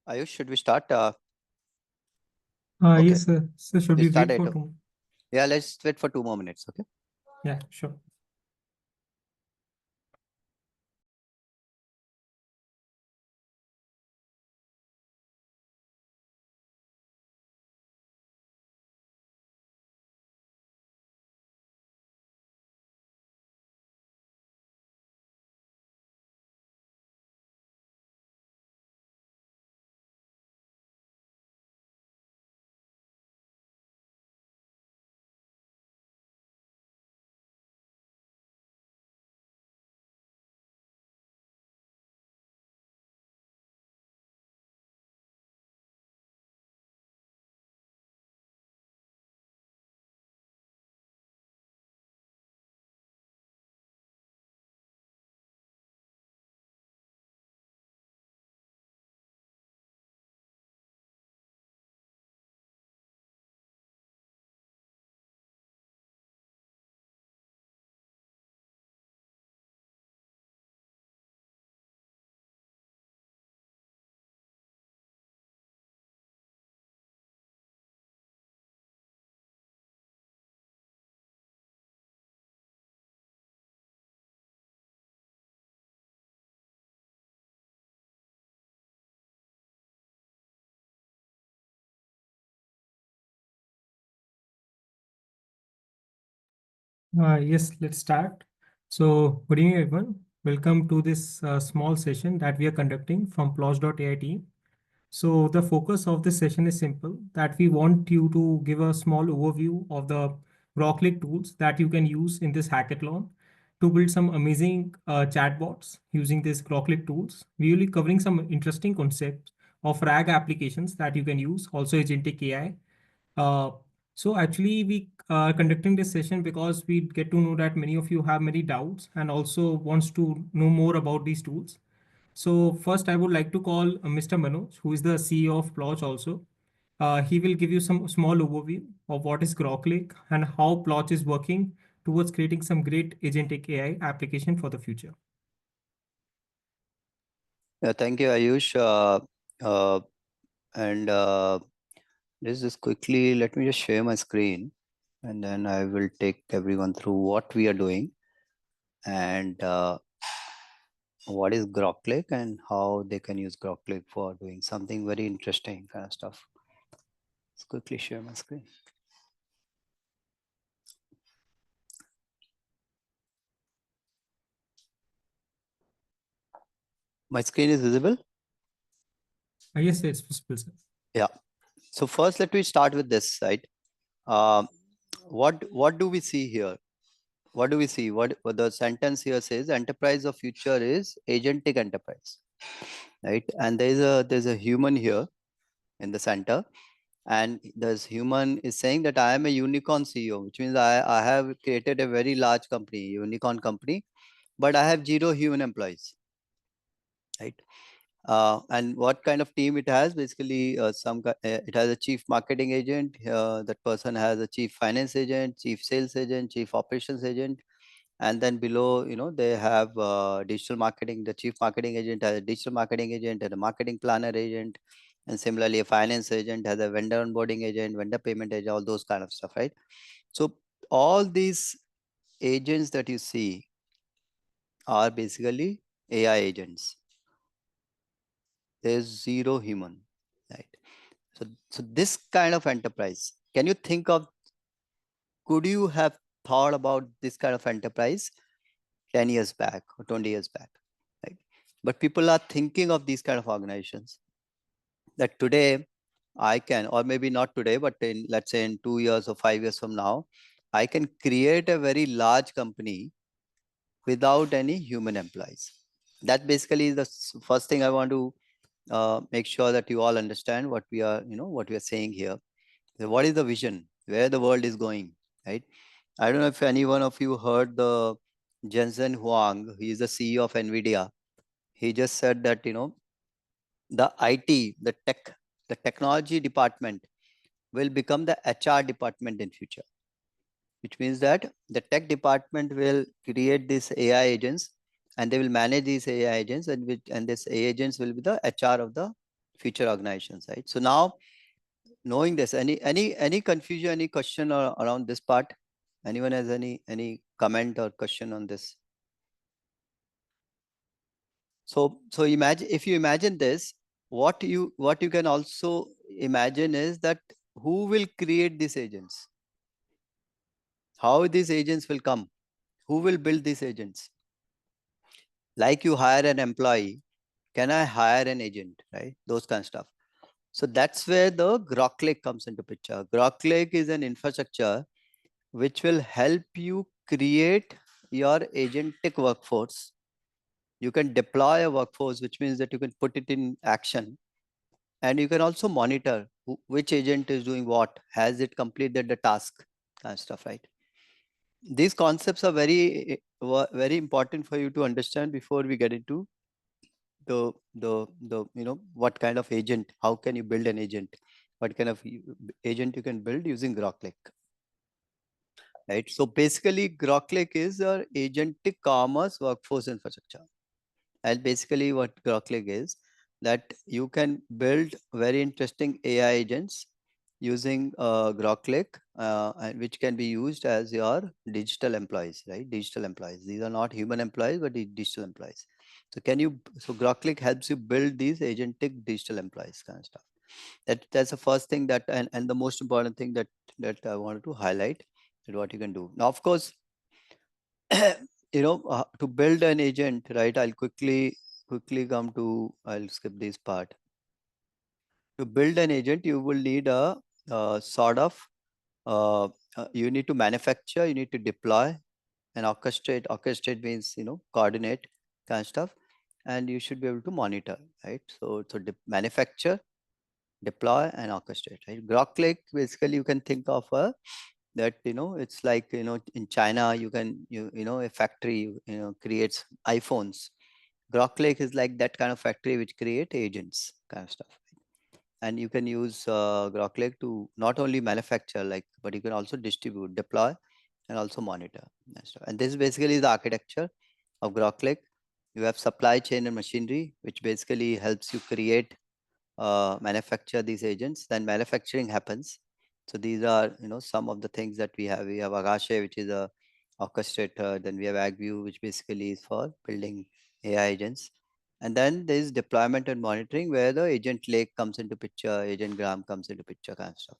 Ayush, should we start? Okay, Yes, sir. So should we we start wait at for two? yeah. Let's wait for 2 more minutes. Okay. Yeah, sure. Yes, let's start. So, good evening, everyone. Welcome to this small session that we are conducting from Plotch.ai team. So, the focus of this session is simple, that we want you to give a small overview of the Groclake tools that you can use in this hackathon to build some amazing chatbots using these Groclake tools. We will be covering some interesting concepts of RAG applications that you can use, also Agentic AI. Uh, so actually we are conducting this session because we get to know that many of you have many doubts and also wants to know more about these tools. So first I would like to call Mr. Manoj, who is the CEO of Plotch also. He will give you some small overview of what is Groclake and how Plotch is working towards creating some great agentic AI application for the future. Yeah. Thank you, Ayush. Uh, and let's just quickly let me just share my screen, and then I will take everyone through what we are doing and what is Groclake and how they can use Groclake for doing something very interesting kind of stuff. Let's quickly share my screen. My screen is visible. Yes, it's possible, sir. Yeah. So first, let me start with this, right? Um, what do we see here? What do we see? What the sentence here says? Enterprise of future is agentic enterprise, right? And there's a human here in the center, and this human is saying that I am a unicorn CEO, which means I have created a very large company, unicorn company, but I have 0 human employees, right? And what kind of team it has? Basically, it has a chief marketing agent. That person has a chief finance agent, chief sales agent, chief operations agent, and then below, they have digital marketing. The chief marketing agent has a digital marketing agent and a marketing planner agent, and similarly, a finance agent has a vendor onboarding agent, vendor payment agent, all those kind of stuff, right? So all these agents that you see are basically AI agents. There's 0 human, right? So this kind of enterprise, can you think of, could you have thought about this kind of enterprise 10 years back or 20 years back, right? But people are thinking of these kind of organizations that today I can, or maybe not today, but in, let's say in 2 years or 5 years from now, I can create a very large company without any human employees. That basically is the first thing I want to make sure that you all understand what we are, what we are saying here. So what is the vision? Where the world is going, right? I don't know if any one of you heard the Jensen Huang. He is the CEO of NVIDIA. He just said that, the IT, the technology department will become the HR department in future, which means that the tech department will create these AI agents and they will manage these AI agents, and this AI agents will be the HR of the future organizations, right? So now, knowing this, any confusion, any question around this part? Anyone has any comment or question on this? So imagine, if you imagine this, what you can also imagine is that who will create these agents, how these agents will come, who will build these agents. Like you hire an employee, can I hire an agent, right? Those kind of stuff. So that's where the Groclake comes into picture. Groclake is an infrastructure which will help you create your agentic workforce. You can deploy a workforce, which means that you can put it in action, and you can also monitor which agent is doing what, has it completed the task, and stuff, right? These concepts are very important for you to understand before we get into the what kind of agent, how can you build an agent, what kind of agent you can build using Groclake, right? So basically Groclake is our agentic commerce workforce infrastructure. And basically what Groclake is, that you can build very interesting AI agents using Groclake, and which can be used as your digital employees, right? Digital employees. These are not human employees, but digital employees. So so Groclake helps you build these agentic digital employees kind of stuff. That's the first thing that, and the most important thing that I wanted to highlight, that what you can do. Now, of course, to build an agent, right? I'll quickly come to, I'll skip this part. To build an agent, you will need a sort of, you need to manufacture, you need to deploy and orchestrate. Orchestrate means, coordinate kind of stuff. And you should be able to monitor, right? So manufacture, deploy and orchestrate, right? Groclake, basically you can think of that, it's like, in China, a factory, creates iPhones. Groclake is like that kind of factory which create agents kind of stuff. And you can use Groclake to not only manufacture, but you can also distribute, deploy, and also monitor. And this basically is the architecture of Groclake. You have supply chain and machinery, which basically helps you create, manufacture these agents. Then manufacturing happens. So these are, some of the things that we have. We have Agashe, which is a orchestrator. Then we have AgView, which basically is for building AI agents. And then there is deployment and monitoring, where the agent lake comes into picture, agent gram comes into picture kind of stuff.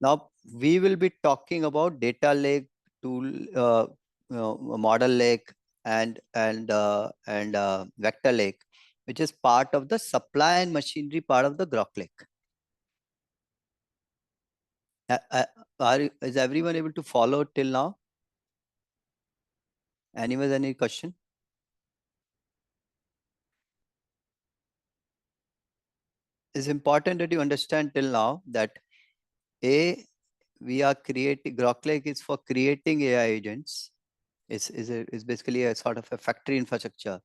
Now we will be talking about data lake, tool, model lake, and vector lake, which is part of the supply and machinery part of the Groclake. Is everyone able to follow till now? Anyone, any question? It's important that you understand till now that we are creating, Groclake is for creating AI agents. It's basically a sort of a factory infrastructure.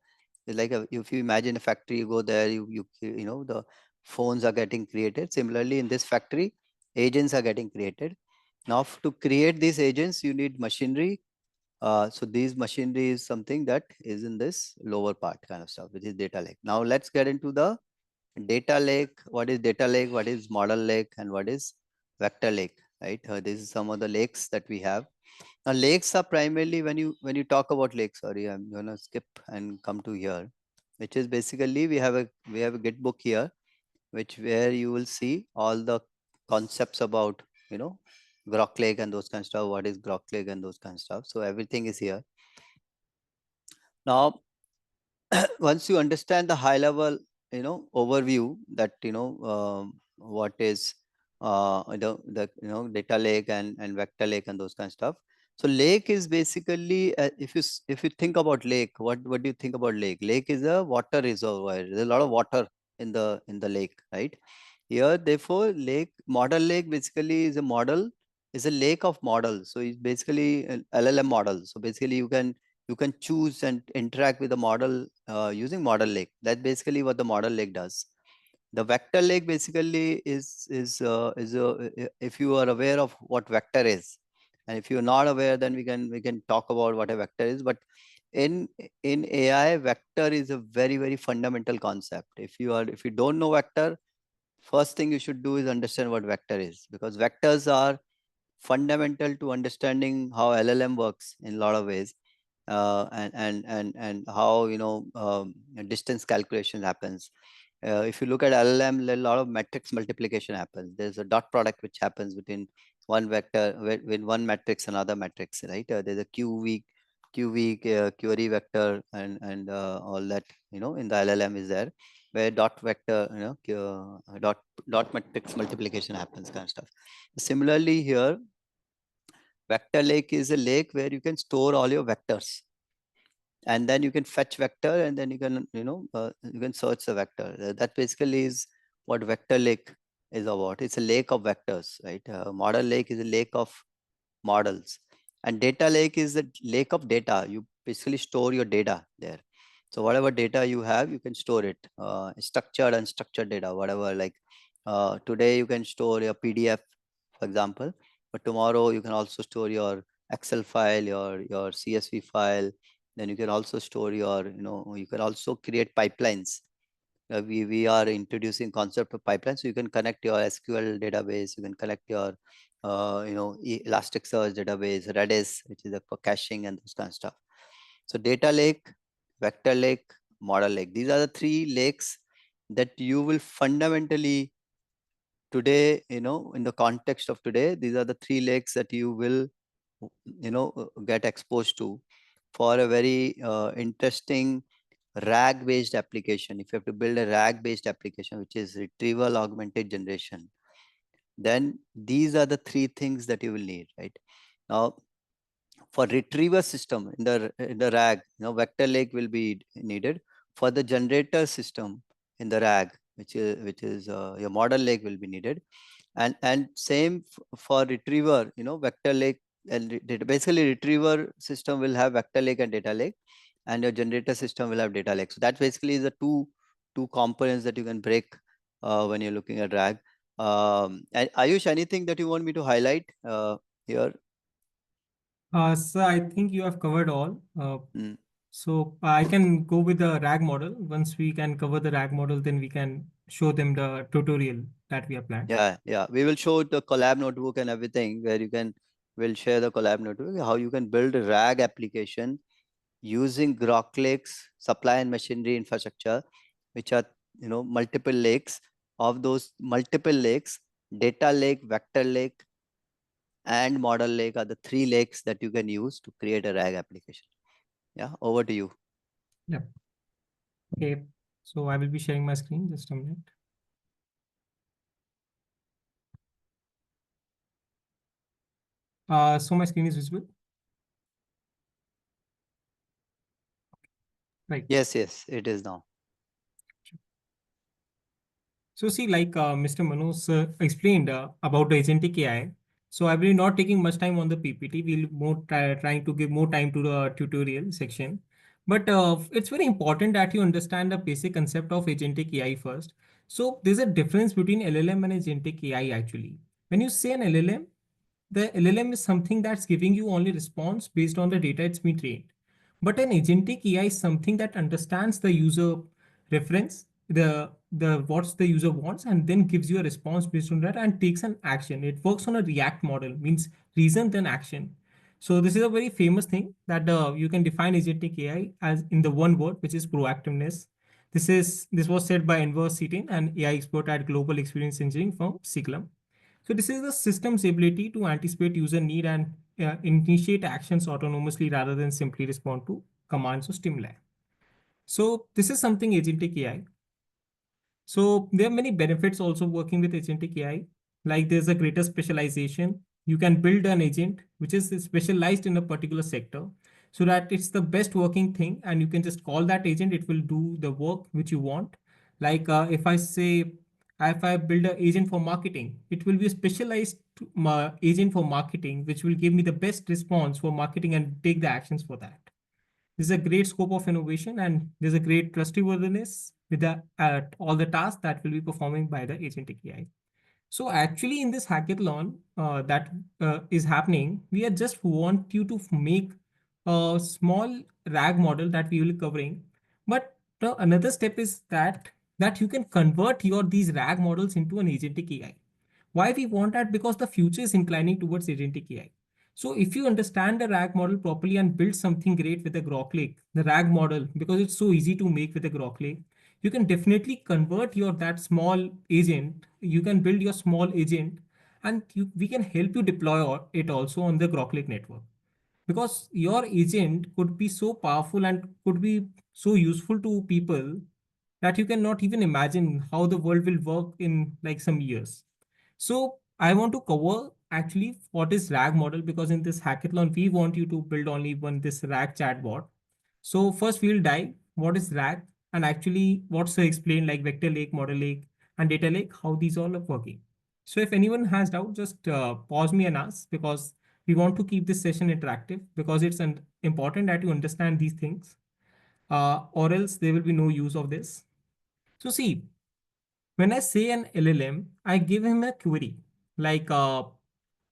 It's like if you imagine a factory, you go there, the phones are getting created. Similarly, in this factory, agents are getting created. Now, to create these agents, you need machinery. So these machinery is something that is in this lower part kind of stuff, which is data lake. Now let's get into the data lake. What is data lake? What is model lake? And what is vector lake? Right? This is some of the lakes that we have. Now lakes are primarily, when you talk about lakes. Sorry, I'm gonna skip and come to here, which is basically we have a Git book here, where you will see all the concepts about, Groclake and those kind of stuff. What is Groclake and those kind of stuff. So everything is here. Now, once you understand the high level, overview, that, what is the data lake and vector lake and those kind of stuff. So lake is basically, if you think about lake, what do you think about lake? Lake is a water reservoir. There's a lot of water in the lake, right? Here, therefore, model lake basically is a lake of models. So it's basically an LLM model. So basically you can choose and interact with the model using model lake. That's basically what the model lake does. The vector lake basically if you are aware of what vector is, and if you're not aware, then we can talk about what a vector is. But in AI, vector is a very fundamental concept. If you don't know vector, first thing you should do is understand what vector is, because vectors are fundamental to understanding how LLM works in a lot of ways, and how distance calculation happens. If you look at LLM, a lot of matrix multiplication happens. There's a dot product which happens between one vector with one matrix and other matrix, right? There's a query vector and all that, in the LLM is there, where dot vector, dot matrix multiplication happens, kind of stuff. Similarly here, vector lake is a lake where you can store all your vectors, and then you can fetch vector, and then you can you can search the vector. That basically is what vector lake is about. It's a lake of vectors, right? Model lake is a lake of models, and data lake is a lake of data. You basically store your data there. So whatever data you have, you can store it, structured, unstructured data, whatever. Like today you can store your PDF, for example, but tomorrow you can also store your Excel file, your CSV file. Then you can also store your, you can also create pipelines. We are introducing concept of pipeline, so you can connect your SQL database, you can connect your Elasticsearch database, Redis, which is for caching and this kind of stuff. So data lake, vector lake, model lake, these are the three lakes that you will fundamentally today, in the context of today, these are the three lakes that you will get exposed to for a very interesting RAG based application. If you have to build a RAG based application, which is retrieval augmented generation, then these are the three things that you will need, right? Now, for retriever system in the RAG, vector lake will be needed. For the generator system in the RAG, which is your model lake, will be needed. And same for retriever, vector lake, and basically retriever system will have vector lake and data lake, and your generator system will have data lake. So that basically is the two components that you can break when you're looking at RAG. And Ayush, anything that you want me to highlight here? So I think you have covered all. Mm. So I can go with the RAG model. Once we can cover the RAG model, then we can show them the tutorial that we have planned. Yeah. We will show the collab notebook and everything, where we'll share the collab notebook, how you can build a RAG application using Groclake's supply and machinery infrastructure, which are multiple lakes. Of those multiple lakes, data lake, vector lake, and model lake are the three lakes that you can use to create a RAG application. Yeah, over to you. Yeah. Okay. So I will be sharing my screen, just a minute. So my screen is visible. Right. Yes, it is now. So see, like Mr. Manoj explained about the agentic AI. So I will be not taking much time on the PPT. We'll more trying to give more time to the tutorial section. But it's very important that you understand the basic concept of agentic AI first. So there's a difference between LLM and agentic AI actually. When you say an LLM, the LLM is something that's giving you only response based on the data it's been trained. But an agentic AI is something that understands the user reference, the what's the user wants, and then gives you a response based on that and takes an action. It works on a React model, means reason then action. So this is a very famous thing that you can define agentic AI as in the one word, which is proactiveness. This was said by Enver Seatin, an AI expert at Global Experience Engineering from Siglum. So this is the system's ability to anticipate user need and initiate actions autonomously rather than simply respond to commands or stimuli. So this is something agentic AI. So there are many benefits also working with agentic AI. Like there's a greater specialization. You can build an agent which is specialized in a particular sector so that it's the best working thing and you can just call that agent, it will do the work which you want. Like if I build an agent for marketing, it will be a specialized agent for marketing, which will give me the best response for marketing and take the actions for that. There's a great scope of innovation and there's a great trustworthiness with all the tasks that will be performing by the agentic AI. So actually in this hackathon that is happening, we are just want you to make a small RAG model that we will be covering. But the another step is that you can convert your these RAG models into an agentic AI. Why we want that? Because the future is inclining towards agentic AI. So if you understand the RAG model properly and build something great with the Groclake, the RAG model, because it's so easy to make with the Groclake, you can definitely convert your that small agent. You can build your small agent, and we can help you deploy it also on the Groclake network. Because your agent could be so powerful and could be so useful to people that you cannot even imagine how the world will work in like some years. So I want to cover actually what is RAG model, because in this hackathon we want you to build only one this RAG chatbot. So first we'll dive what is RAG, and actually what's explained like vector lake, model lake, and data lake, how these all are working. So if anyone has doubt, just pause me and ask, because we want to keep this session interactive, because it's important that you understand these things, or else there will be no use of this. So see, when I say an LLM, I give him a query like,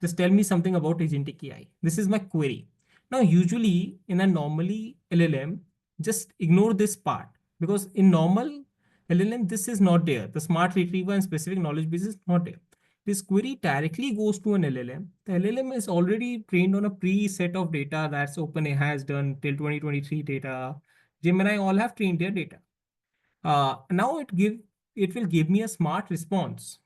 just tell me something about agentic AI. This is my query. Now, usually in a normally LLM, just ignore this part, because in normal LLM, this is not there. The smart retriever and specific knowledge base is not there. This query directly goes to an LLM. The LLM is already trained on a preset of data that's OpenAI has done till 2023 data. Gemini all have trained their data. Now it will give me a smart response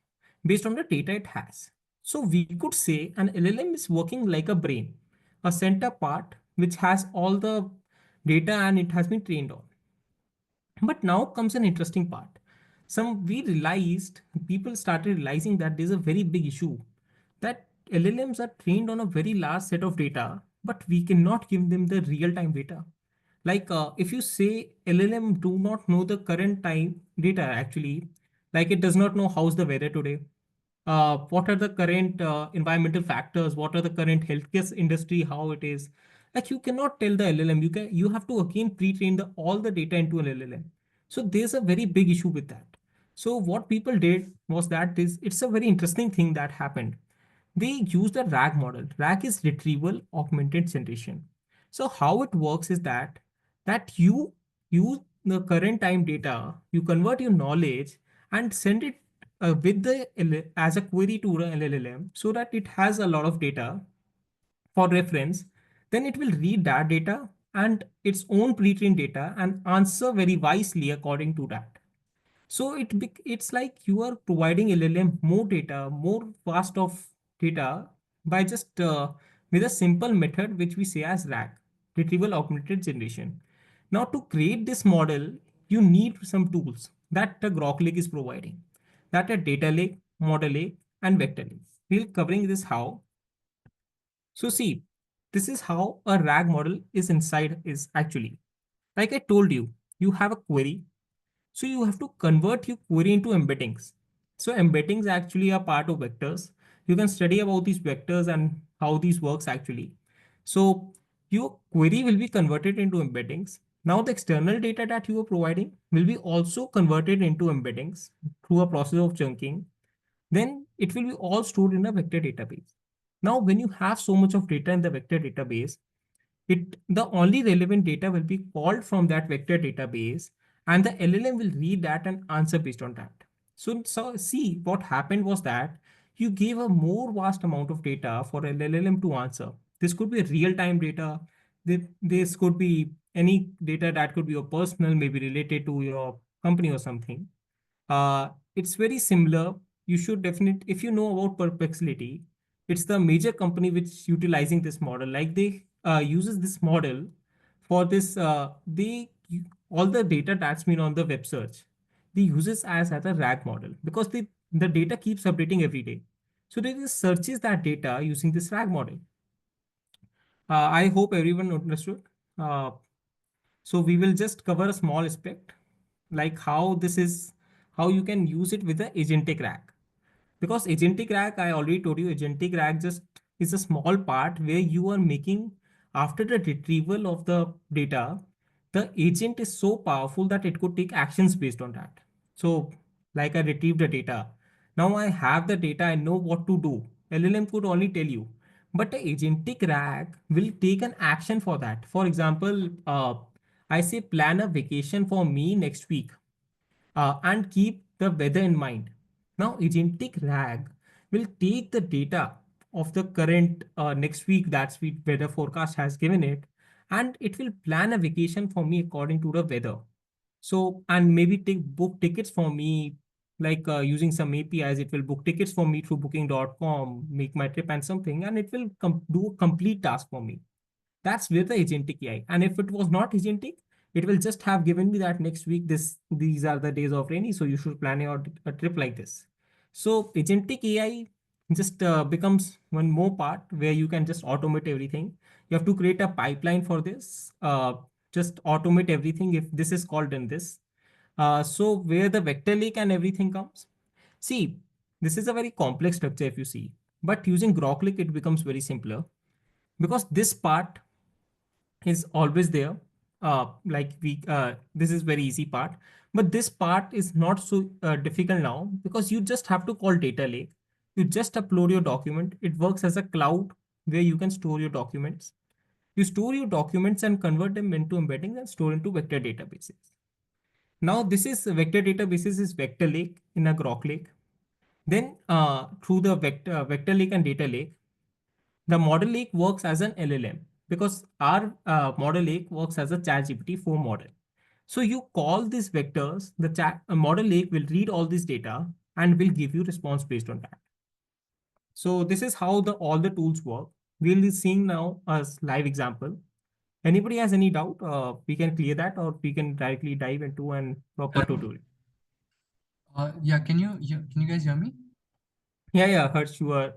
based on the data it has. So we could say an LLM is working like a brain, a center part which has all the data and it has been trained on. But now comes an interesting part. People started realizing that there's a very big issue, that LLMs are trained on a very large set of data, but we cannot give them the real time data. Like if you say LLM do not know the current time data actually, like it does not know how's the weather today, what are the current environmental factors, what are the current healthcare industry, how it is. Like you cannot tell the LLM. You have to again pre-train all the data into an LLM. So there's a very big issue with that. So what people did was that it's a very interesting thing that happened. They used a RAG model. RAG is retrieval augmented generation. So how it works is that you use the current time data, you convert your knowledge and send it with as a query to the LLM, so that it has a lot of data for reference. Then it will read that data and its own pre-trained data and answer very wisely according to that. So it's like you are providing LLM more data, more vast of data, by just with a simple method which we say as RAG, Retrieval Augmented Generation. Now to create this model, you need some tools that the Groclake is providing. That are data lake, model lake, and vector lake. We'll covering this how. So see, this is how a RAG model is inside is actually. Like I told you, you have a query, so you have to convert your query into embeddings. So embeddings actually are part of vectors. You can study about these vectors and how these works actually. So your query will be converted into embeddings. Now the external data that you are providing will be also converted into embeddings through a process of chunking. Then it will be all stored in a vector database. Now, when you have so much of data in the vector database, the only relevant data will be called from that vector database, and the LLM will read that and answer based on that. So see what happened was that you gave a more vast amount of data for an LLM to answer. This could be real time data. This could be any data that could be your personal, maybe related to your company or something. It's very similar. You should definitely, if you know about Perplexity, it's the major company which utilizing this model. Like they uses this model for this. All the data that's been on the web search, they uses as a RAG model, because the data keeps updating every day. So they just searches that data using this RAG model. I hope everyone understood. Uh, so we will just cover a small aspect, like how you can use it with the agentic RAG. Because agentic RAG, I already told you, agentic RAG just is a small part where you are making, after the retrieval of the data, the agent is so powerful that it could take actions based on that. So, like I retrieved the data. Now I have the data, I know what to do. LLM could only tell you. But the agentic RAG will take an action for that. For example, I say plan a vacation for me next week and keep the weather in mind. Now, agentic RAG will take the data of the current next week that sweet weather forecast has given it, and it will plan a vacation for me according to the weather. So, and maybe take book tickets for me, like using some APIs, it will book tickets for me through booking.com, make my trip and something, and it will do a complete task for me. That's with the agentic AI. And if it was not agentic, it will just have given me that next week, these are the days of rainy, so you should plan a trip like this. So agentic AI just becomes one more part where you can just automate everything. You have to create a pipeline for this. Just automate everything if this is called in this. So where the vector lake and everything comes. See, this is a very complex structure if you see, but using Groclake, it becomes very simpler because this part is always there. This is very easy part, but this part is not so difficult now because you just have to call data lake. You just upload your document. It works as a cloud where you can store your documents. You store your documents and convert them into embeddings and store into vector databases. Now this is vector databases is vector lake in a Grok lake. Then through the vector lake and data lake, the model lake works as an LLM because our model lake works as a ChatGPT 4 model. So you call these vectors, the model lake will read all this data and will give you response based on that. So this is how all the tools work. We'll be seeing now a live example. Anybody has any doubt? We can clear that, or we can directly dive into an proper Hello. tutorial. Yeah, can you guys hear me? Yeah, Harsh, you are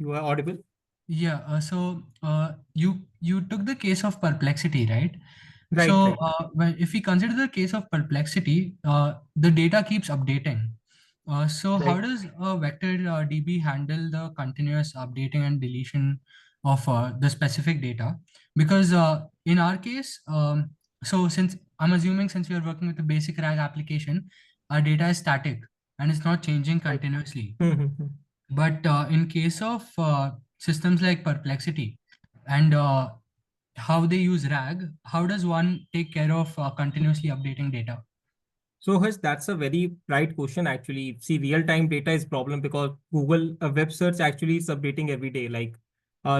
audible. Yeah. You took the case of perplexity, right? Right, So right, when if we consider the case of perplexity, the data keeps updating. So how right. does a vector DB handle the continuous updating and deletion of the specific data? Because in our case, so since I'm assuming since we are working with a basic RAG application, our data is static and it's not changing Right. continuously. Hmm. But in case of systems like Perplexity and how they use RAG, how does one take care of continuously updating data? So Harsh, that's a very right question actually. See, real-time data is problem because Google web search actually is updating every day. Like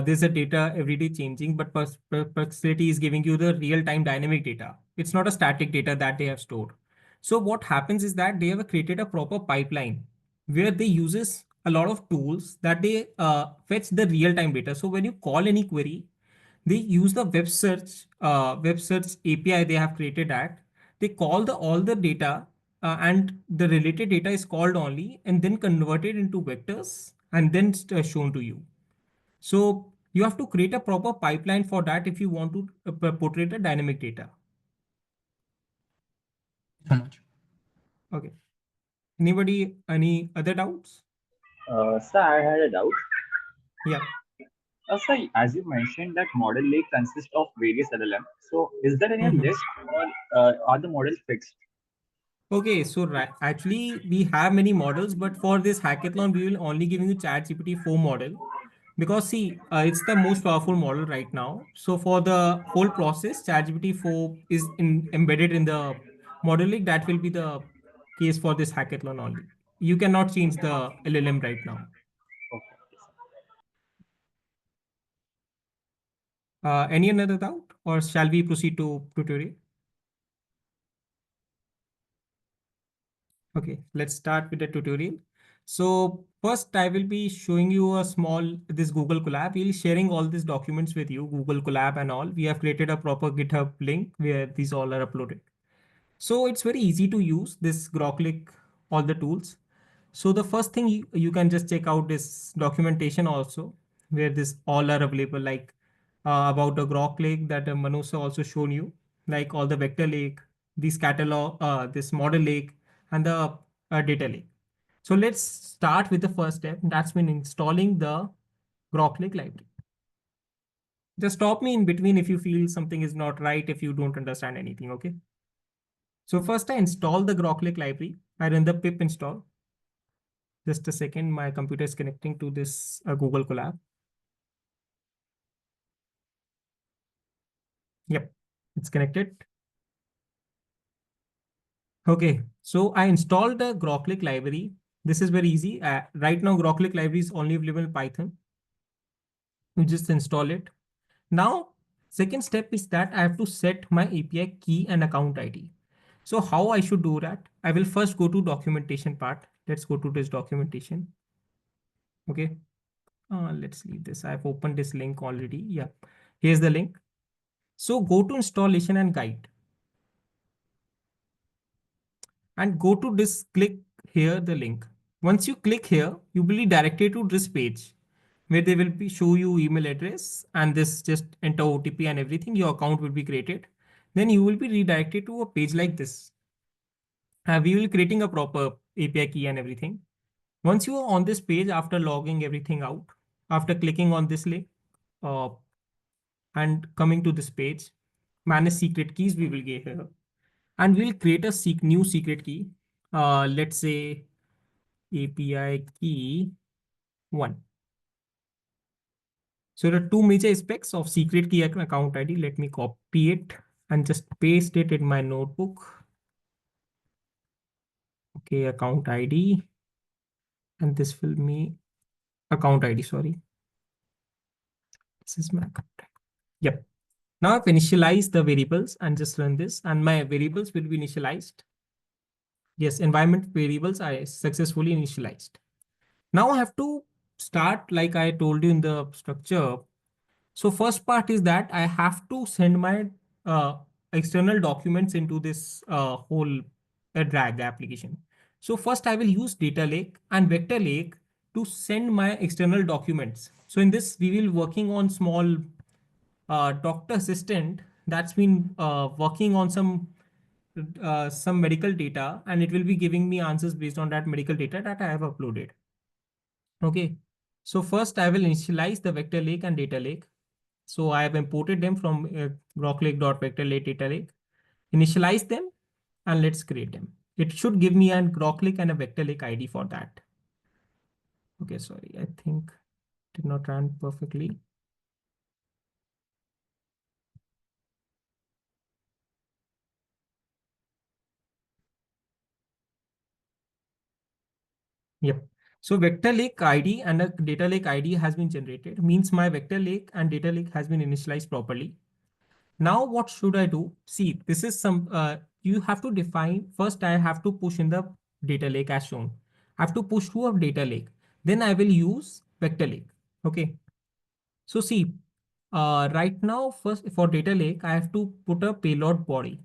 there's a data every day changing, but Perplexity is giving you the real-time dynamic data. It's not a static data that they have stored. So what happens is that they have created a proper pipeline where they uses a lot of tools that they fetch the real-time data. So when you call any query, they use the web search API they have created that they call the all the data and the related data is called only and then converted into vectors and then shown to you. So you have to create a proper pipeline for that if you want to portray the dynamic data. So much. Okay. Anybody, any other doubts? Sir, I had a doubt. Yeah. Sir, as you mentioned that model lake consists of various LLM. So, is there any Mhm. list or are the models fixed? Okay, so actually we have many models, but for this hackathon, we will only giving you ChatGPT 4 model because see, it's the most powerful model right now. So for the whole process, ChatGPT 4 is embedded in the model lake. That will be the case for this hackathon only. You cannot change the LLM right now. Okay. Any another doubt, or shall we proceed to tutorial? Okay, let's start with the tutorial. So first I will be showing you a small, this Google Colab. We'll be sharing all these documents with you, Google Colab and all. We have created a proper GitHub link where these all are uploaded. So it's very easy to use this Groclake, all the tools. So the first thing you can just check out this documentation also, where this all are available, like about the Grok Lake that Manoj also shown you, like all the vector lake, this catalog, this model lake, and the data lake. So let's start with the first step. That's been installing the Groclake library. Just stop me in between if you feel something is not right, if you don't understand anything, okay? So first I install the Groclake library. I run the pip install. Just a second, my computer is connecting to this Google Colab. Yep, it's connected. Okay, so I installed the Groclake library. This is very easy. Right now, Groclake library is only available in Python. You just install it. Now, second step is that I have to set my API key and account ID. So how I should do that? I will first go to documentation part. Let's go to this documentation. Okay, let's leave this. I've opened this link already. Yeah, here's the link. So go to installation and guide and go to this, click here the link. Once you click here, you will be directed to this page where they will be show you email address and this just enter OTP and everything. Your account will be created. Then you will be redirected to a page like this. We will be creating a proper API key and everything. Once you are on this page after logging everything out, after clicking on this link uh, and coming to this page, manage secret keys, we will get here. And we'll create a new secret key. Let's say API key 1. So the two major aspects of secret key and account ID, let me copy it and just paste it in my notebook. Okay, account ID. And this will be account ID, sorry. This is my account ID. Yep. Now I've initialized the variables and just run this and my variables will be initialized. Yes, environment variables are successfully initialized. Now I have to start like I told you in the structure. So first part is that I have to send my uh, external documents into this whole drag application. So first I will use data lake and vector lake to send my external documents. So in this, we will working on small doctor assistant that's been working on some medical data and it will be giving me answers based on that medical data that I have uploaded. Okay. So first I will initialize the vector lake and data lake. So I have imported them from groclake.vectorlake data lake, initialize them, and let's create them. It should give me a Groclake and a vector lake ID for that. Okay, sorry, I think did not run perfectly. Yep. So vector lake ID and a data lake ID has been generated, means my vector lake and data lake has been initialized properly. Now what should I do? See, this is some, you have to define, first I have to push in the data lake as shown. I have to push to a data lake. Then I will use vector lake. Okay. So see, right now, first for data lake, I have to put a payload body.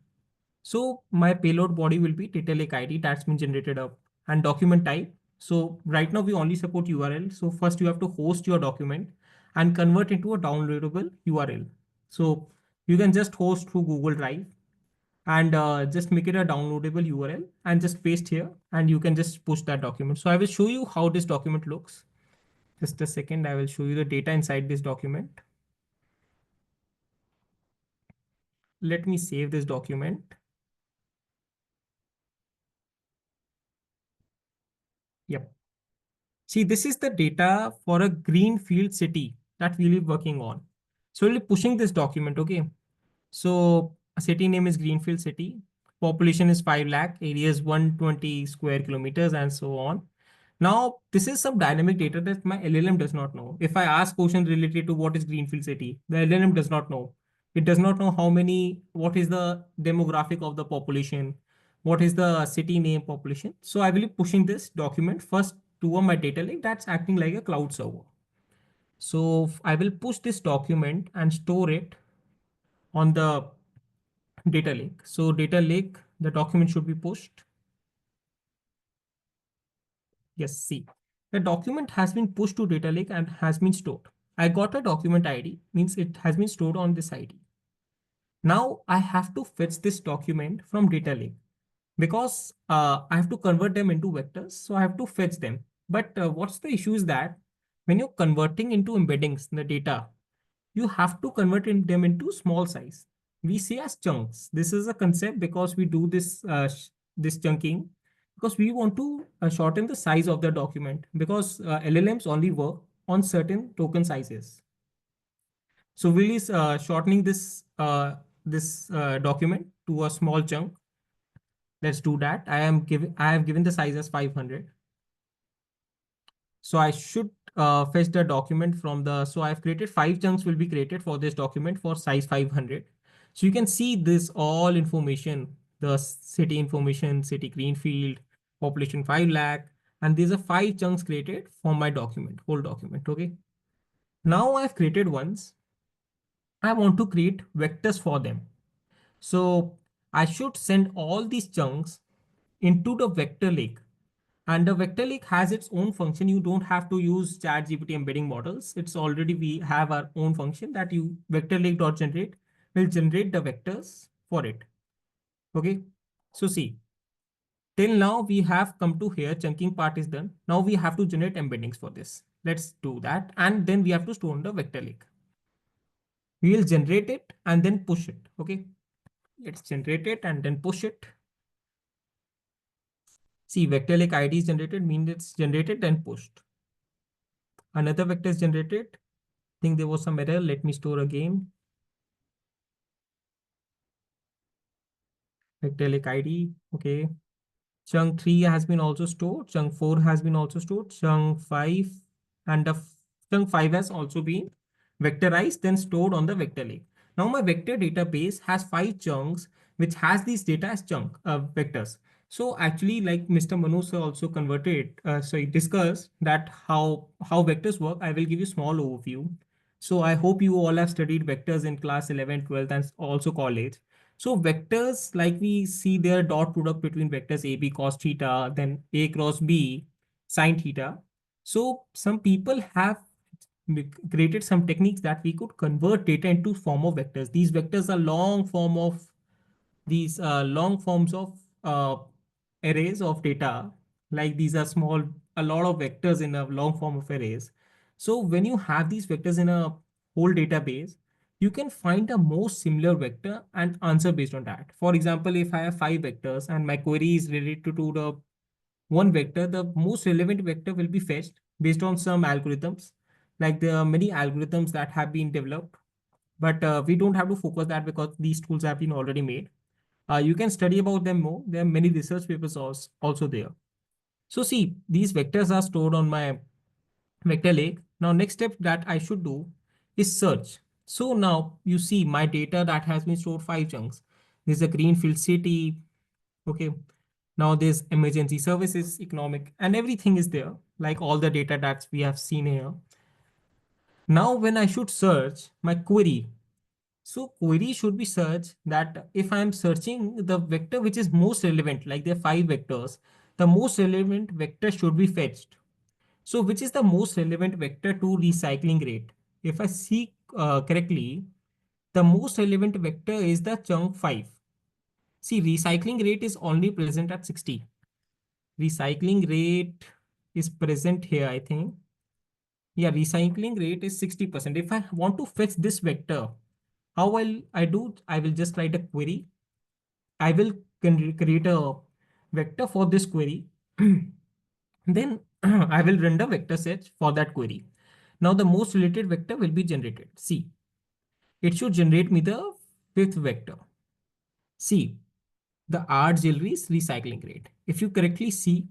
So my payload body will be data lake ID that's been generated up and document type. So right now we only support URL. So first you have to host your document and convert into a downloadable URL. So you can just host through Google Drive and just make it a downloadable URL and just paste here and you can just push that document. So I will show you how this document looks. Just a second, I will show you the data inside this document. Let me save this document. Yep. See, this is the data for a Greenfield city that we'll be working on. So we'll be pushing this document, okay? So a city name is Greenfield city. Population is 5 lakh, area is 120 square kilometers and so on. Now, this is some dynamic data that my LLM does not know. If I ask question related to what is Greenfield city, the LLM does not know. It does not know what is the demographic of the population, what is the city name population. So I will be pushing this document first to my data lake that's acting like a cloud server. So I will push this document and store it on the data lake. So data lake, the document should be pushed. Yes, see, the document has been pushed to data lake and has been stored. I got a document ID, means it has been stored on this ID. Now I have to fetch this document from data lake because I have to convert them into vectors. So I have to fetch them. But what's the issue is that when you're converting into embeddings in the data, you have to convert them into small size. We say as chunks. This is a concept because we do this chunking because we want to shorten the size of the document because LLMs only work on certain token sizes. So we'll be shortening this this document to a small chunk. Let's do that. I have given the size as 500. So I should fetch the document from so I've created 5 chunks will be created for this document for size 500. So you can see this all information, the city information, city Greenfield, population 5 lakh, and these are 5 chunks created for my document, whole document. Okay. Now I've created ones. I want to create vectors for them. So I should send all these chunks into the vector lake. And the vector lake has its own function. You don't have to use ChatGPT embedding models. It's already, we have our own function that you vector lake.generate will generate the vectors for it. Okay. So see, till now we have come to here, chunking part is done. Now we have to generate embeddings for this. Let's do that. And then we have to store in the vector lake. We will generate it and then push it. Okay. Let's generate it and then push it. See, vector lake ID is generated, means it's generated then pushed. Another vector is generated. I think there was some error. Let me store again. Vector lake ID. Okay. Chunk 3 has been also stored. Chunk 4 has been also stored. Chunk 5 and chunk 5 has also been vectorized, then stored on the vector lake. Now my vector database has 5 chunks, which has these data as chunk vectors. So actually, like Mr. Manoj also converted, so he discussed that how vectors work. I will give you small overview. So I hope you all have studied vectors in class 11, 12, and also college. So vectors, like we see their dot product between vectors AB cos theta, then A cross B sine theta. So some people have created some techniques that we could convert data into form of vectors. These vectors are long forms of arrays of data. Like these are small, a lot of vectors in a long form of arrays. So when you have these vectors in a whole database, you can find a most similar vector and answer based on that. For example, if I have 5 vectors and my query is related to the one vector, the most relevant vector will be fetched based on some algorithms. Like there are many algorithms that have been developed, but we don't have to focus that because these tools have been already made. You can study about them more. There are many research papers also there. So see, these vectors are stored on my vector lake. Now, next step that I should do is search. So now you see my data that has been stored 5 chunks. There's a Greenfield city. Okay. Now there's emergency services, economic, and everything is there, like all the data that we have seen here. Now, when I should search my query, so query should be search that if I'm searching the vector which is most relevant, like there are 5 vectors, the most relevant vector should be fetched. So which is the most relevant vector to recycling rate? If I see correctly, the most relevant vector is the chunk 5. See, recycling rate is only present at 60. Recycling rate is present here, I think. Yeah, recycling rate is 60%. If I want to fetch this vector, how will I do? I will just write a query. I will create a vector for this query. Then I will run the vector search for that query. Now the most related vector will be generated. See, it should generate me the 5th vector. See, the art jewelry's recycling rate. If you correctly see,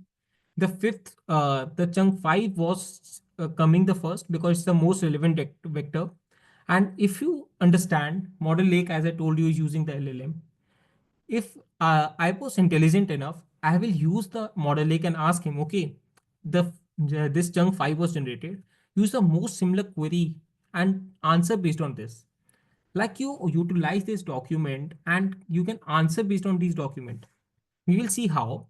the chunk 5 was coming the first because it's the most relevant vector. And if you understand model lake, as I told you, is using the LLM. If I was intelligent enough, I will use the model lake and ask him, okay, this chunk 5 was generated. Use the most similar query and answer based on this. Like you utilize this document and you can answer based on these document. We will see how.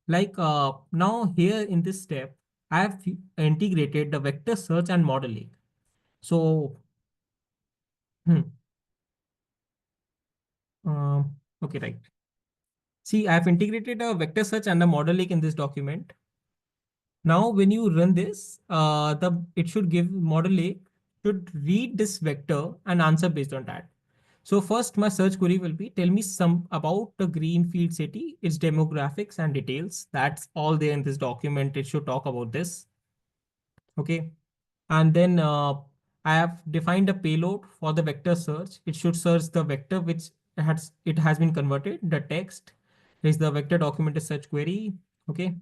Like now here in this step, I have integrated the vector search and model lake. So, hmm, okay, right. See, I have integrated a vector search and a model lake in this document. Now, when you run this, it should give model lake should read this vector and answer based on that. So first, my search query will be tell me some about the Greenfield city, its demographics and details. That's all there in this document. It should talk about this. Okay. And then I have defined a payload for the vector search. It should search the vector which it has been converted. The text is the vector documented search query. Okay.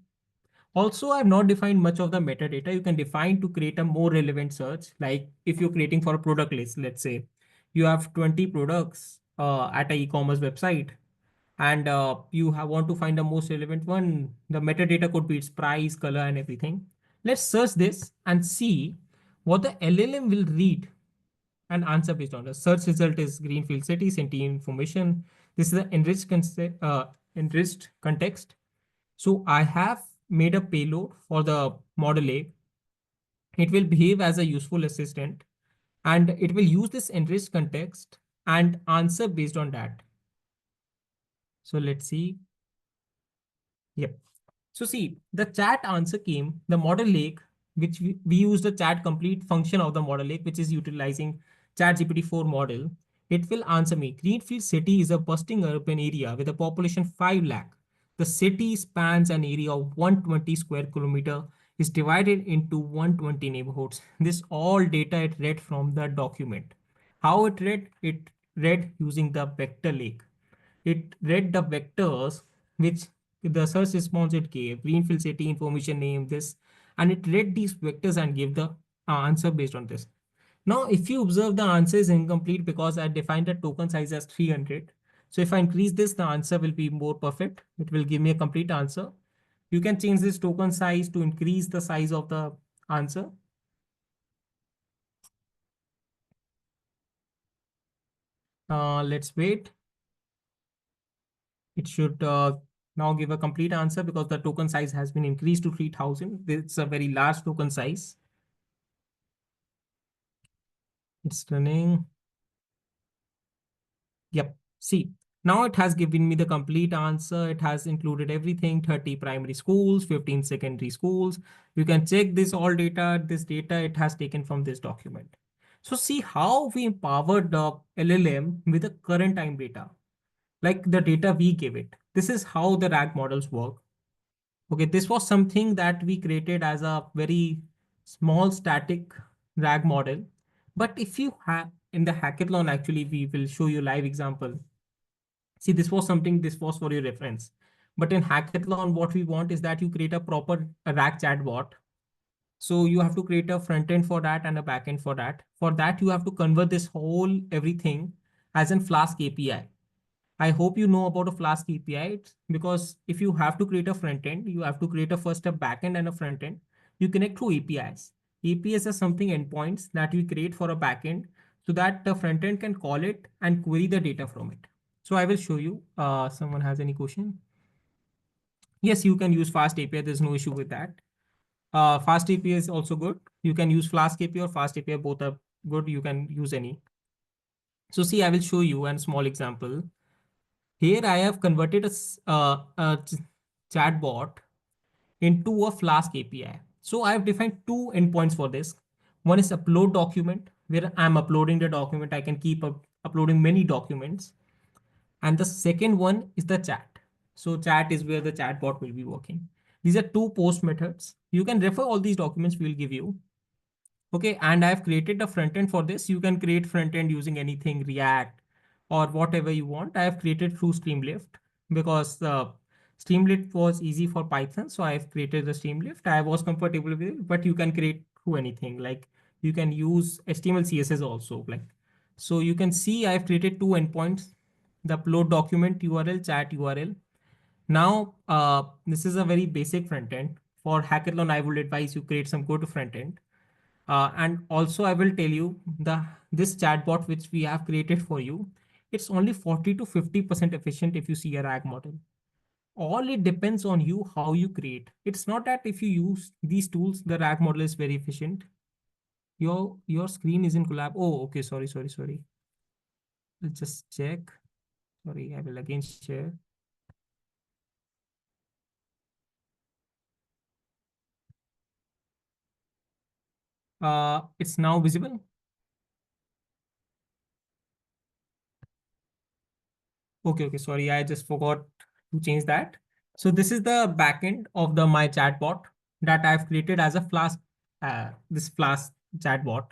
Also, I have not defined much of the metadata. You can define to create a more relevant search. Like if you're creating for a product list, let's say you have 20 products at an e-commerce website, and want to find the most relevant one. The metadata could be its price, color, and everything. Let's search this and see what the LLM will read and answer based on. The search result is Greenfield city, city information. This is the enriched context. So I have made a payload for the model A. It will behave as a useful assistant, and it will use this enriched context and answer based on that. So let's see. Yep. So see, the chat answer came, the model lake, which we use the chat complete function of the model lake, which is utilizing chat GPT-4 model. It will answer me. Greenfield city is a bustling urban area with a population 5 lakh. The city spans an area of 120 square kilometer, is divided into 120 neighborhoods. This all data it read from the document. How it read? It read using the vector lake. It read the vectors which the search response it gave, Greenfield city information name, this, and it read these vectors and gave the answer based on this. Now, if you observe, the answer is incomplete because I defined the token size as 300. So if I increase this, the answer will be more perfect. It will give me a complete answer. You can change this token size to increase the size of the answer. Let's wait. It should now give a complete answer because the token size has been increased to 3000. It's a very large token size. It's running. Yep. See, now it has given me the complete answer. It has included everything, 30 primary schools, 15 secondary schools. You can check this all data. This data it has taken from this document. So see how we empowered the LLM with the current time data, like the data we give it. This is how the RAG models work. Okay, this was something that we created as a very small static RAG model. But if you have in the hackathon, actually, we will show you live example. See, this was for your reference. But in hackathon, what we want is that you create a proper RAG chatbot. So you have to create a front end for that and a back end for that. For that, you have to convert this whole everything as in Flask API. I hope you know about a Flask API because if you have to create a front end, you have to create first a back end and a front end. You connect through APIs. APIs are something endpoints that we create for a back end so that the front end can call it and query the data from it. So I will show you. Someone has any question? Yes, you can use Fast API. There's no issue with that. Fast API is also good. You can use Flask API or Fast API. Both are good. You can use any. So see, I will show you a small example. Here I have converted a chatbot into a Flask API. So I have defined two endpoints for this. One is upload document, where I'm uploading the document. I can keep uploading many documents. And the second one is the chat. So chat is where the chatbot will be working. These are two post methods. You can refer all these documents we will give you. Okay, and I've created a front end for this. You can create front end using anything, React or whatever you want. I have created through Streamlift because Streamlift was easy for Python. So I've created the Streamlift. I was comfortable with it, but you can create through anything. Like you can use HTML, CSS also. Like, so you can see I've created two endpoints, the upload document URL, chat URL. Now, this is a very basic front end. For Hackathon, I would advise you create some good front end. And also I will tell you this chatbot which we have created for you, it's only 40 to 50% efficient if you see a RAG model. All it depends on you how you create. It's not that if you use these tools, the RAG model is very efficient. Your screen is in collab. Oh, okay. Sorry. Let's just check. Sorry, I will again share. It's now visible. Okay. Sorry, I just forgot to change that. So this is the backend of my chatbot that I've created as a Flask, this Flask chatbot.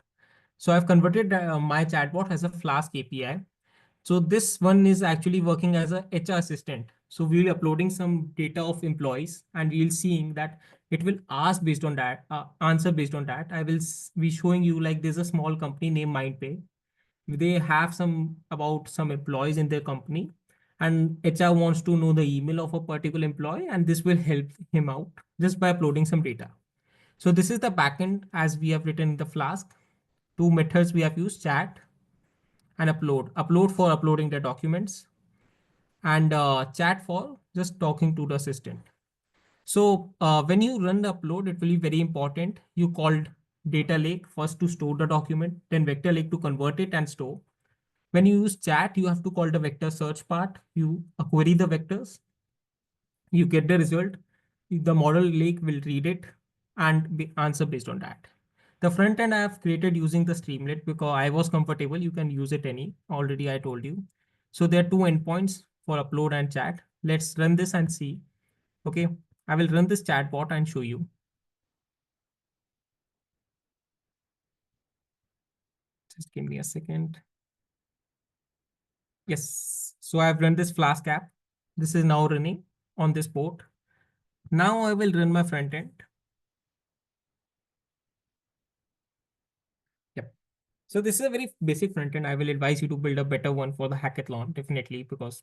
So I've converted my chatbot as a Flask API. So this one is actually working as a HR assistant. So we'll be uploading some data of employees and we'll seeing that it will ask based on that, answer based on that. I will be showing you like there's a small company named MindPay. They have some about some employees in their company and HR wants to know the email of a particular employee and this will help him out just by uploading some data. So this is the backend as we have written in the Flask. Two methods we have used, chat and upload. Upload for uploading the documents and chat for just talking to the assistant. So when you run the upload, it will be very important. You called data lake first to store the document, then vector lake to convert it and store. When you use chat, you have to call the vector search part. You query the vectors, you get the result. The model lake will read it and be answer based on that. The front end I have created using the Streamlit because I was comfortable. You can use it any already. I told you. So there are two endpoints for upload and chat. Let's run this and see. Okay, I will run this chatbot and show you. Just give me a second. Yes, so I've run this Flask app. This is now running on this port. Now I will run my front end. Yep. So this is a very basic front end. I will advise you to build a better one for the hackathon, definitely, because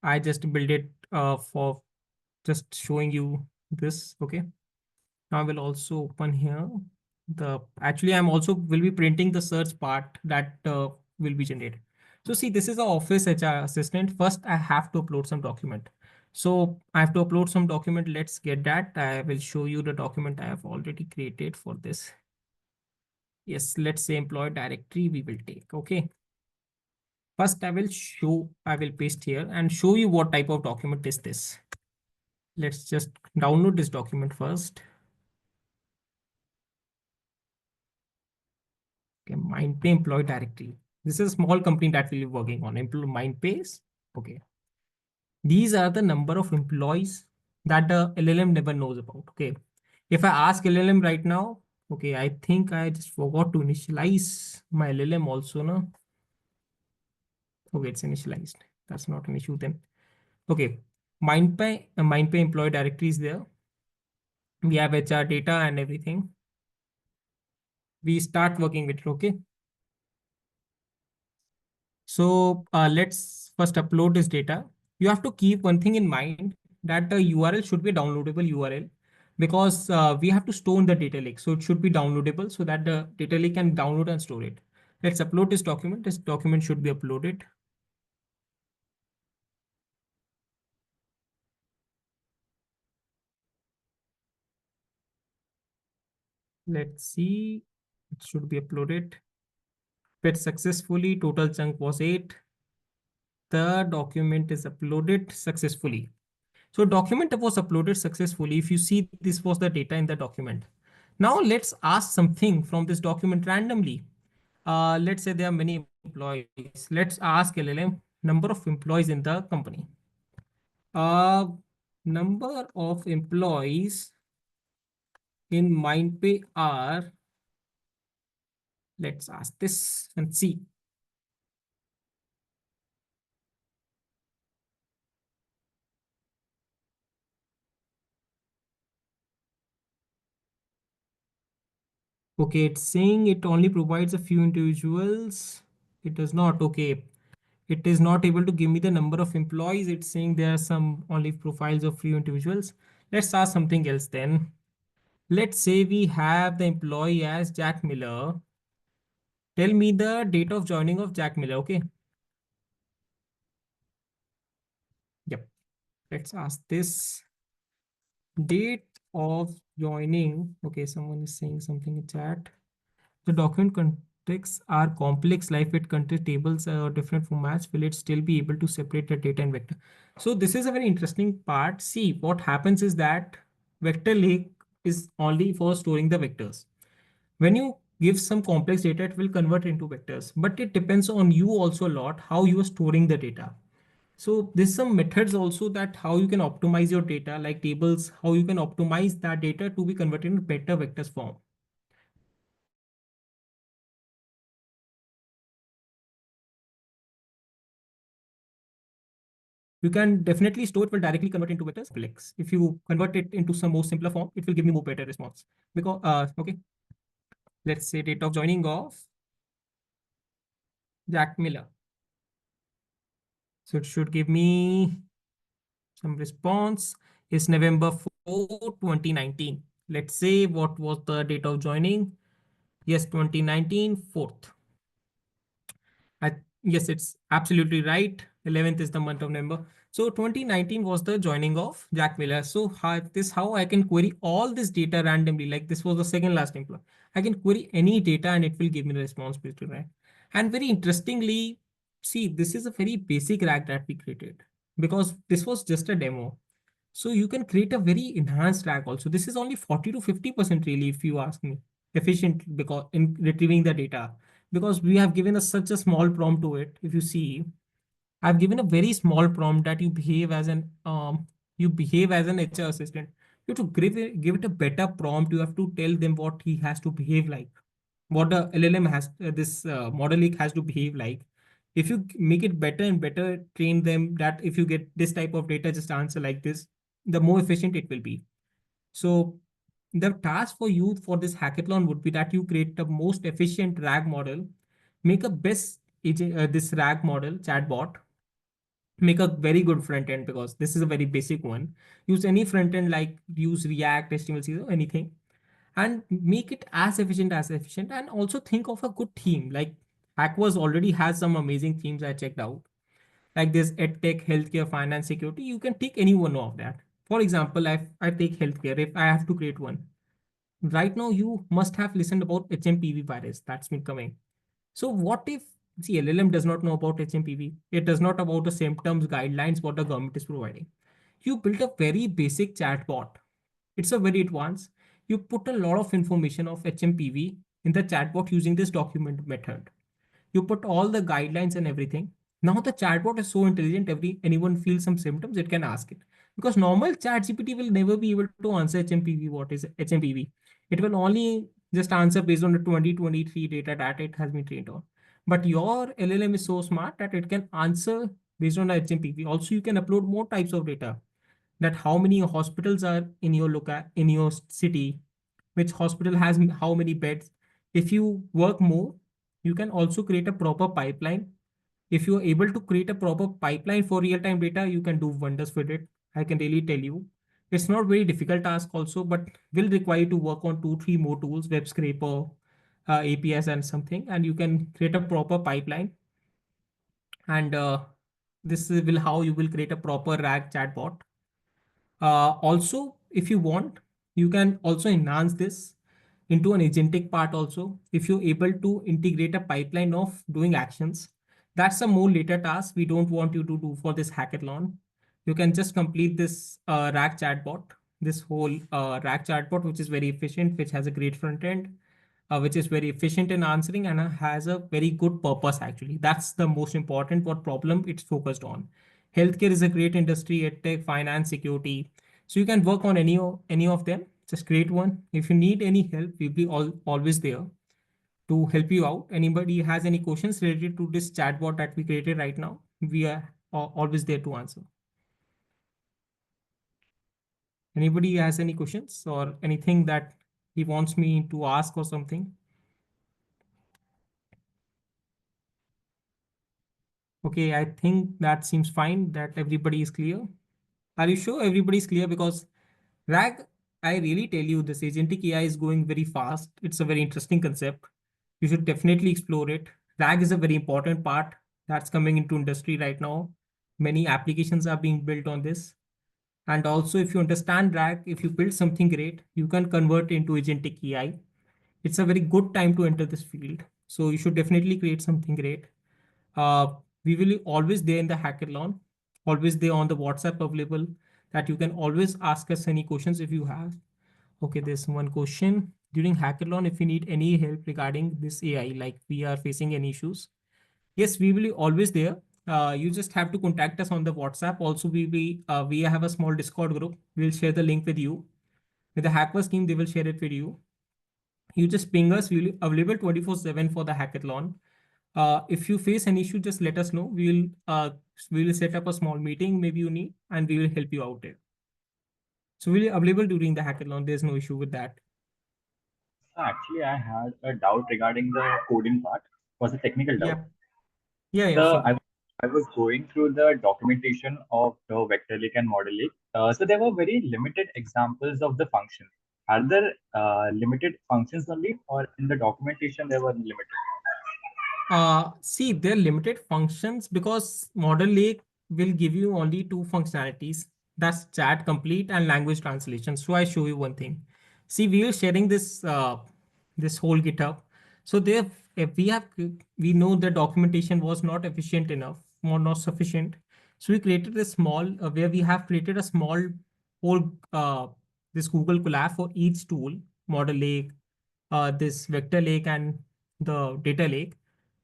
I just build it for just showing you this. Okay. Now I will also open here. Actually, I'm also will be printing the search part that will be generated. So see, this is the Office HR assistant. First, I have to upload some document. So I have to upload some document. Let's get that. I will show you the document I have already created for this. Yes, let's say employee directory we will take. Okay. First, I will paste here and show you what type of document is this. Let's just download this document first. Okay, MindPay employee directory. This is a small company that we'll be working on. MindPays. Okay. These are the number of employees that the LLM never knows about. Okay. If I ask LLM right now, okay, I think I just forgot to initialize my LLM also, no? Okay, it's initialized. That's not an issue then. Okay. MindPay employee directory is there. We have HR data and everything. We start working with it. Okay. So let's first upload this data. You have to keep one thing in mind that the URL should be a downloadable URL because we have to store in the data lake. So it should be downloadable so that the data lake can download and store it. Let's upload this document. This document should be uploaded. Let's see. It should be uploaded. Fetch successfully. Total chunk was 8. The document is uploaded successfully. So document was uploaded successfully. If you see, this was the data in the document. Now let's ask something from this document randomly. Let's say there are many employees. Let's ask LLM number of employees in the company. Number of employees in MindPay are, let's ask this and see. Okay, it's saying it only provides a few individuals. It does not. Okay. It is not able to give me the number of employees. It's saying there are some only profiles of few individuals. Let's ask something else then. Let's say we have the employee as Jack Miller. Tell me the date of joining of Jack Miller. Okay. Yep. Let's ask this. Date of joining. Okay, someone is saying something in chat. The document contexts are complex. Life it contains tables or different formats. Will it still be able to separate the data and vector? So this is a very interesting part. See, what happens is that vector lake is only for storing the vectors. When you give some complex data, it will convert into vectors, but it depends on you also a lot, how you are storing the data. So there's some methods also that how you can optimize your data, like tables, how you can optimize that data to be converted into better vectors form. You can definitely store, it will directly convert into vectors. Complex. If you convert it into some more simpler form, it will give me more better response. Because okay, let's say date of joining of Jack Miller. So it should give me some response. Is November 4, 2019. Let's say what was the date of joining? Yes, 2019, 4th. Yes, it's absolutely right. 11th is the month of November. So 2019 was the joining of Jack Miller. So how I can query all this data randomly. Like this was the second last employee. I can query any data and it will give me the response based on that. And very interestingly, see, this is a very basic RAG that we created because this was just a demo. So you can create a very enhanced RAG also. This is only 40 to 50% really, if you ask me, efficient because in retrieving the data, because we have given such a small prompt to it. If you see, I've given a very small prompt that you behave as an HR assistant. You have to give it a better prompt. You have to tell them what he has to behave like, what the LLM has, this model lake has to behave like. If you make it better and better, train them that if you get this type of data, just answer like this, the more efficient it will be. So the task for you for this hackathon would be that you create the most efficient RAG model, make a best this RAG model chatbot, make a very good front end because this is a very basic one. Use any front end like use React, HTML, anything, and make it as efficient. And also think of a good theme. Like HackVerse already has some amazing themes I checked out. Like this EdTech, healthcare, finance, security. You can take any one of that. For example, I take healthcare. If I have to create one, right now you must have listened about HMPV virus that's been coming. So what if the LLM does not know about HMPV? It does not about the symptoms guidelines what the government is providing. You built a very basic chatbot. It's a very advanced. You put a lot of information of HMPV in the chatbot using this document method. You put all the guidelines and everything. Now the chatbot is so intelligent, anyone feels some symptoms, it can ask it. Because normal chat GPT will never be able to answer HMPV, what is HMPV. It will only just answer based on the 2023 data that it has been trained on. But your LLM is so smart that it can answer based on the HMPV. Also, you can upload more types of data, that how many hospitals are in your in your city, which hospital has how many beds. If you work more, you can also create a proper pipeline. If you are able to create a proper pipeline for real-time data, you can do wonders with it. I can really tell you. It's not very difficult task also, but will require you to work on 2 3 more tools, web scraper, APIs and something, and you can create a proper pipeline. And this will how you will create a proper RAG chatbot. Also, if you want, you can also enhance this into an agentic part also. If you're able to integrate a pipeline of doing actions, that's a more later task we don't want you to do for this hackathon. You can just complete this RAG chatbot, this whole RAG chatbot, which is very efficient, which has a great front end, which is very efficient in answering and has a very good purpose actually. That's the most important what problem it's focused on. Healthcare is a great industry, edtech, finance, security. So you can work on any of them. Just create one. If you need any help, we'll be always there to help you out. Anybody has any questions related to this chatbot that we created right now, we are always there to answer. Anybody has any questions or anything that he wants me to ask or something? Okay, I think that seems fine, that everybody is clear. Are you sure everybody is clear? Because RAG, I really tell you, this agentic AI is going very fast. It's a very interesting concept. You should definitely explore it. RAG is a very important part that's coming into industry right now. Many applications are being built on this. And also, if you understand RAG, if you build something great, you can convert into agentic AI. It's a very good time to enter this field. So you should definitely create something great. We will always there in the hackathon, always there on the WhatsApp available, that you can always ask us any questions if you have. Okay, there's one question. During hackathon, if you need any help regarding this AI, like we are facing any issues, yes, we will be always there. You just have to contact us on the WhatsApp. Also, we have a small Discord group. We'll share the link with you. With the HackVerse team, they will share it with you. You just ping us. We'll be available 24/7 for the hackathon. If you face an issue, just let us know. We will set up a small meeting, maybe you need, and we will help you out there. So we'll be available during the hackathon. There's no issue with that. Actually, I had a doubt regarding the coding part. It was a technical doubt. Yeah, So sure. I was going through the documentation of the vector lake and model lake. So there were very limited examples of the function. Are there limited functions only, or in the documentation they were limited? See, they're limited functions because Model Lake will give you only two functionalities. That's chat complete and language translation. So I show you one thing. See, we are sharing this whole GitHub. So there, if we know the documentation was not efficient enough, or not sufficient. So we created a small where we have created a small whole this Google Colab for each tool, Model Lake, this vector lake, and the data lake.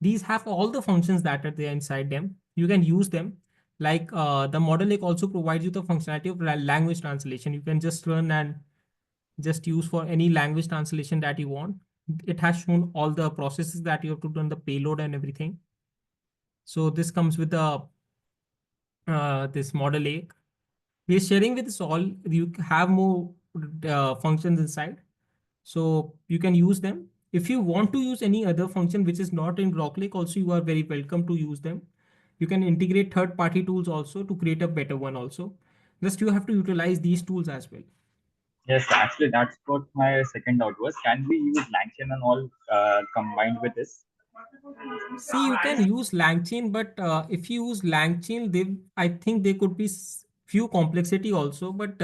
These have all the functions that are there inside them. You can use them. Like the model lake also provides you the functionality of language translation. You can just run and just use for any language translation that you want. It has shown all the processes that you have to run, the payload and everything. So this comes with the this model lake. We are sharing with this all. You have more functions inside, so you can use them. If you want to use any other function which is not in Groclake, also you are very welcome to use them. You can integrate third-party tools also to create a better one also. Just you have to utilize these tools as well. Yes, actually, that's what my second doubt was. Can we use LangChain and all combined with this? See, you can use LangChain, but if you use LangChain, I think there could be few complexity also. But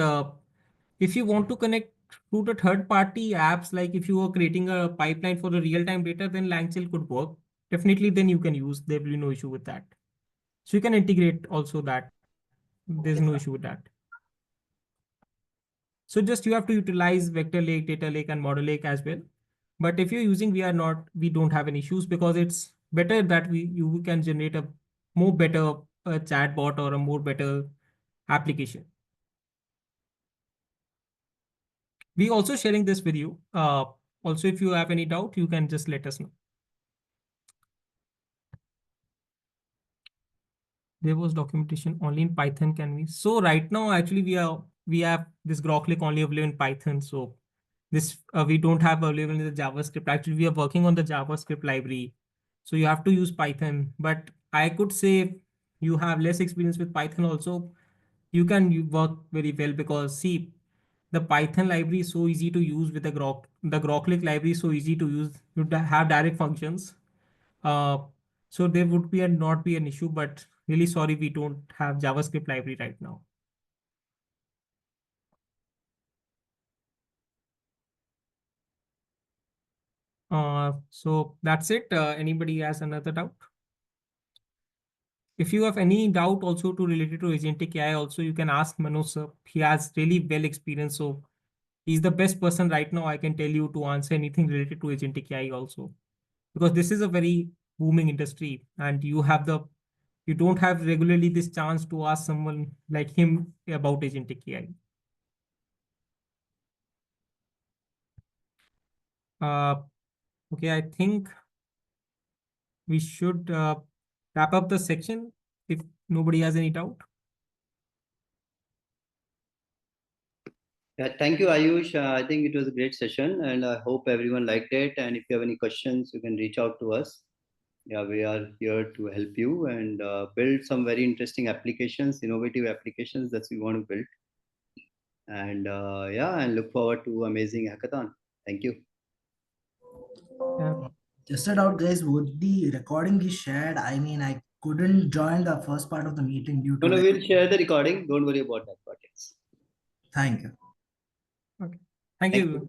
if you want to connect to the third-party apps, like if you are creating a pipeline for the real-time data, then LangChain could work. Definitely, then you can use. There will be no issue with that. So you can integrate also that. There's no issue with that. So just you have to utilize vector lake, data lake, and model lake as well. But if you're using, we don't have any issues because it's better that you can generate a more better chatbot or a more better application. We also sharing this with you. Also, if you have any doubt, you can just let us know. There was documentation only in Python. Can we? So right now, actually, we have this Groclake only available in Python. So this we don't have available in the JavaScript. Actually, we are working on the JavaScript library. So you have to use Python. But I could say if you have less experience with Python also, you can work very well because see, the Python library is so easy to use with the Groclake library is so easy to use. You have direct functions. Uh, so there would be not be an issue, but really sorry, we don't have JavaScript library right now. So that's it. Anybody has another doubt? If you have any doubt also to related to agentic AI, also you can ask Manoj sir. He has really well experience, so he's the best person right now. I can tell you to answer anything related to agentic AI also, because this is a very booming industry, and you don't have regularly this chance to ask someone like him about agentic AI. Okay, I think we should wrap up the section if nobody has any doubt. Yeah, thank you, Ayush. I think it was a great session, and I hope everyone liked it. And if you have any questions, you can reach out to us. Yeah, we are here to help you and build some very interesting applications, innovative applications that we want to build. And yeah, and look forward to amazing hackathon. Thank you. Yeah. Just a doubt, guys. Would the recording be shared? I mean, I couldn't join the first part of the meeting due to No, like. we'll share the recording. Don't worry about that part. Yes. Thank you. Okay. Thank Thank you. you.